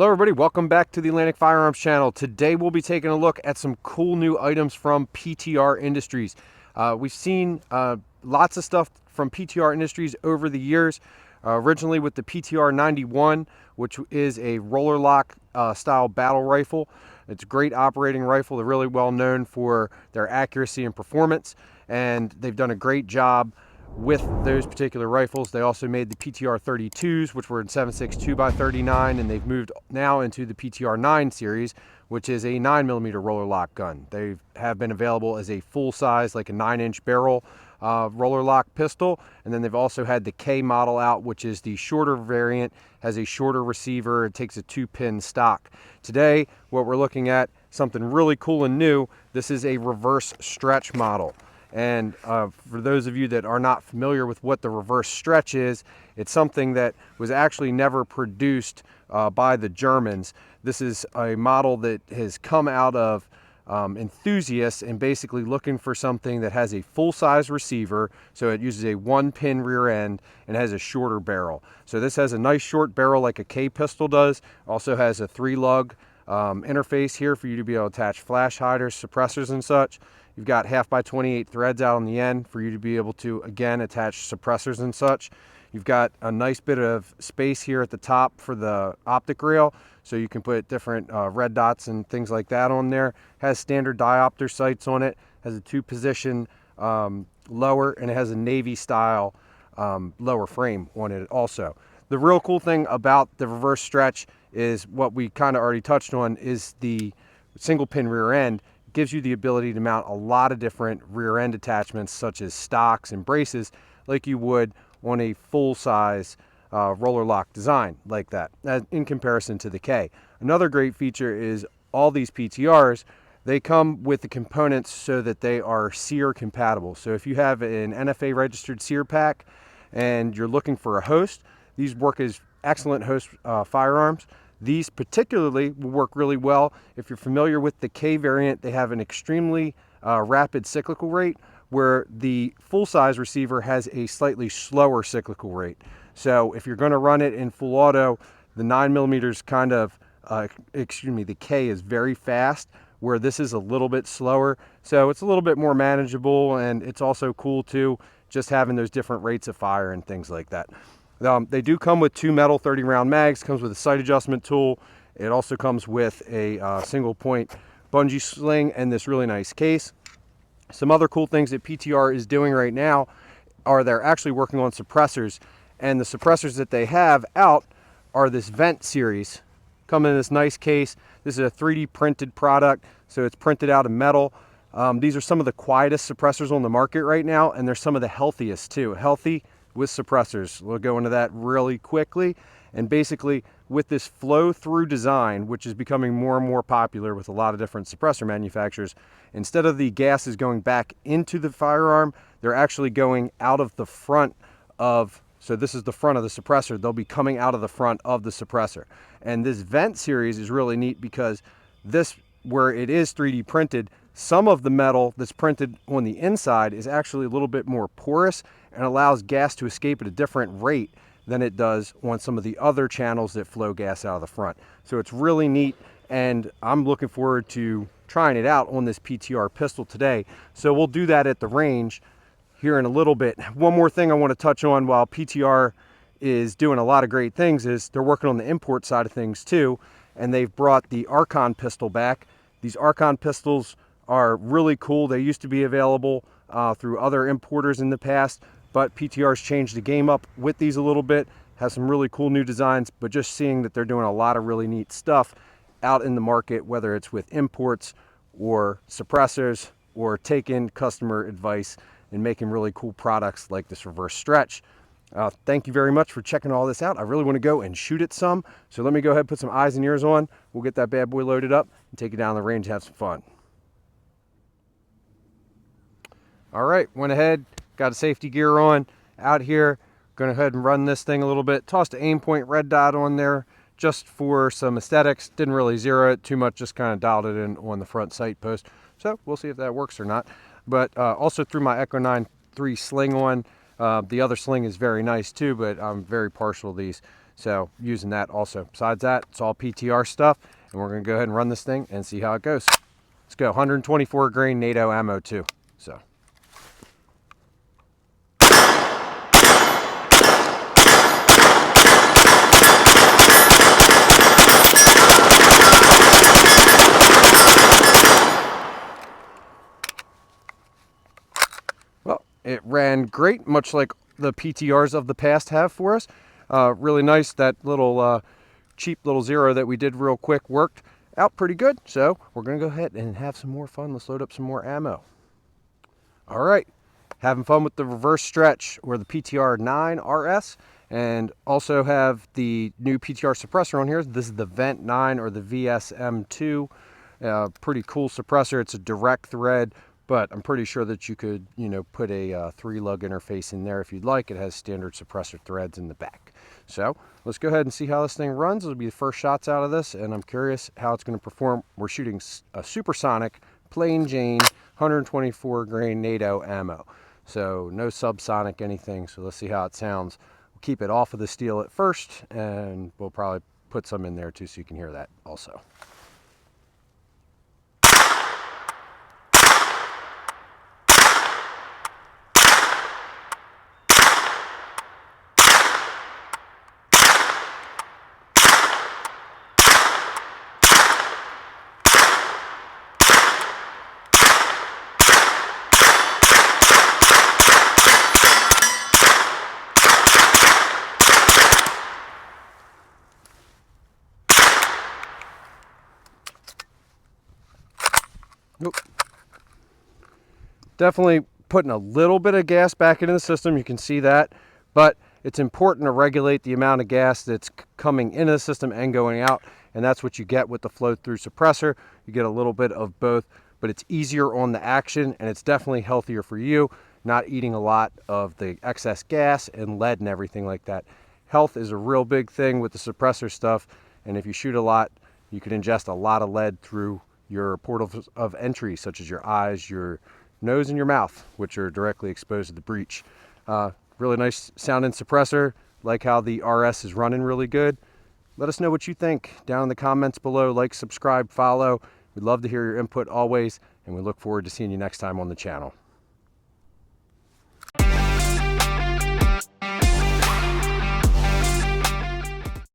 Hello everybody, welcome back to the Atlantic Firearms channel. Today we'll be taking a look at some cool new items from PTR Industries. We've seen lots of stuff from PTR Industries over the years. Originally with the PTR 91, which is a roller lock style battle rifle. It's a great operating rifle. They're really well known for their accuracy and performance, and they've done a great job with those particular rifles. They also made the PTR 32s, which were in 7.62 by 39, and they've moved now into the PTR 9 series, which is a 9mm roller lock gun. They have been available as a full size, like a 9-inch barrel roller lock pistol, and then they've also had the K model out, which is the shorter variant, has a shorter receiver. It takes a 2-pin stock. Today, what we're looking at, something really cool and new. This is a reverse stretch model. And for those of you that are not familiar with what the reverse stretch is, it's something that was actually never produced by the Germans. This is a model that has come out of enthusiasts and basically looking for something that has a full-size receiver, so it uses a 1-pin rear end and has a shorter barrel. So this has a nice short barrel like a K pistol does. Also has a 3-lug interface here for you to be able to attach flash hiders, suppressors and such. You've got 1/2x28 threads out on the end for you to be able to, again, attach suppressors and such. You've got a nice bit of space here at the top for the optic rail, so you can put different red dots and things like that on there. Has standard diopter sights on it, has a 2-position lower, and it has a Navy style lower frame on it also. The real cool thing about the reverse stretch is what we kind of already touched on, is the single pin rear end. Gives you the ability to mount a lot of different rear end attachments, such as stocks and braces, like you would on a full-size roller lock design like that, in comparison to the K. Another great feature is all these PTRs, they come with the components so that they are SEER compatible. So if you have an NFA registered SEER pack and you're looking for a host, these work as excellent host firearms. These particularly will work really well. If you're familiar with the K variant, they have an extremely rapid cyclical rate, where the full-size receiver has a slightly slower cyclical rate. So if you're going to run it in full auto, the 9mm kind of, the K is very fast, where this is a little bit slower. So it's a little bit more manageable, and it's also cool too, just having those different rates of fire and things like that. They do come with 2 metal 30-round mags, comes with a sight adjustment tool. It also comes with a single point bungee sling and this really nice case. Some other cool things that PTR is doing right now are they're actually working on suppressors, and the suppressors that they have out are this vent series. Come in this nice case. This is a 3D printed product, so it's printed out of metal. These are some of the quietest suppressors on the market right now, and they're some of the healthiest too. Healthy with suppressors. We'll go into that really quickly. And basically, with this flow-through design, which is becoming more and more popular with a lot of different suppressor manufacturers, instead of the gases going back into the firearm, they're actually going out of the front of, so this is the front of the suppressor, they'll be coming out of the front of the suppressor. And this vent series is really neat because this, where it is 3D printed, some of the metal that's printed on the inside is actually a little bit more porous and allows gas to escape at a different rate than it does on some of the other channels that flow gas out of the front. So it's really neat, and I'm looking forward to trying it out on this PTR pistol today. So we'll do that at the range here in a little bit. One more thing I want to touch on while PTR is doing a lot of great things is they're working on the import side of things too, and they've brought the Archon pistol back. These Archon pistols are really cool. They used to be available through other importers in the past, but PTR's changed the game up with these a little bit, has some really cool new designs, but just seeing that they're doing a lot of really neat stuff out in the market, whether it's with imports or suppressors or taking customer advice and making really cool products like this reverse stretch. Thank you very much for checking all this out. I really want to go and shoot it some, so let me go ahead and put some eyes and ears on. We'll get that bad boy loaded up and take it down the range and have some fun. All right, went ahead, got a safety gear on out here. Going to go ahead and run this thing a little bit. Tossed an aim point red dot on there just for some aesthetics. Didn't really zero it too much, just kind of dialed it in on the front sight post. So we'll see if that works or not. But also threw my Echo 9 3 sling on. The other sling is very nice too, but I'm very partial to these. So using that also. Besides that, it's all PTR stuff, and we're going to go ahead and run this thing and see how it goes. Let's go. 124 grain NATO ammo too. So. Well, it ran great, much like the PTRs of the past have for us. Really nice. That little cheap little zero that we did real quick worked out pretty good. So we're going to go ahead and have some more fun. Let's load up some more ammo. All right. Having fun with the reverse stretch or the PTR 9 RS, and also have the new PTR suppressor on here. This is the Vent 9 or the VSM2. Pretty cool suppressor. It's a direct thread, but I'm pretty sure that you could, put a 3-lug interface in there if you'd like. It has standard suppressor threads in the back. So let's go ahead and see how this thing runs. It'll be the first shots out of this, and I'm curious how it's going to perform. We're shooting a supersonic, plain Jane, 124 grain NATO ammo. So no subsonic anything. So let's see how it sounds. We'll keep it off of the steel at first, and we'll probably put some in there too so you can hear that also. Nope. Definitely putting a little bit of gas back into the system, you can see that, but it's important to regulate the amount of gas that's coming into the system and going out, and that's what you get with the flow through suppressor. You get a little bit of both, but it's easier on the action, and it's definitely healthier for you, not eating a lot of the excess gas and lead and everything like that. Health is a real big thing with the suppressor stuff, and if you shoot a lot, you can ingest a lot of lead through your portals of entry, such as your eyes, your nose, and your mouth, which are directly exposed to the breech. Really nice sounding suppressor. Like how the RS is running really good. Let us know what you think down in the comments below. Like, subscribe, follow. We'd love to hear your input always, and we look forward to seeing you next time on the channel.